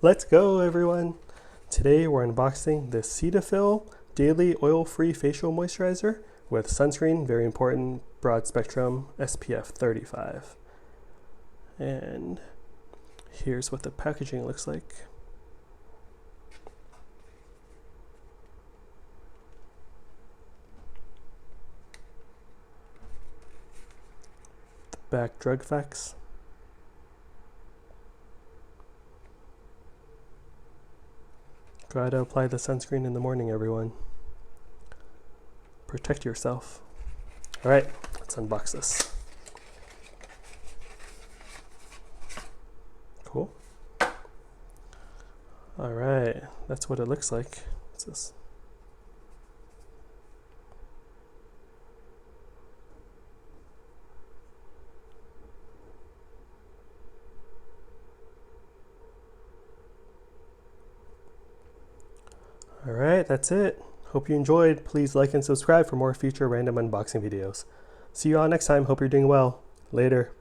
Let's go, everyone. Today we're unboxing the Cetaphil Daily Oil-Free Facial Moisturizer with sunscreen, very important, broad spectrum, SPF 35. And here's what the packaging looks like. The back drug facts. Try to apply the sunscreen in the morning, everyone. Protect yourself. All right, let's unbox this. Cool. All right, that's what it looks like. What's this? All right, that's it. Hope you enjoyed. Please like and subscribe for more future random unboxing videos. See you all next time. Hope you're doing well. Later.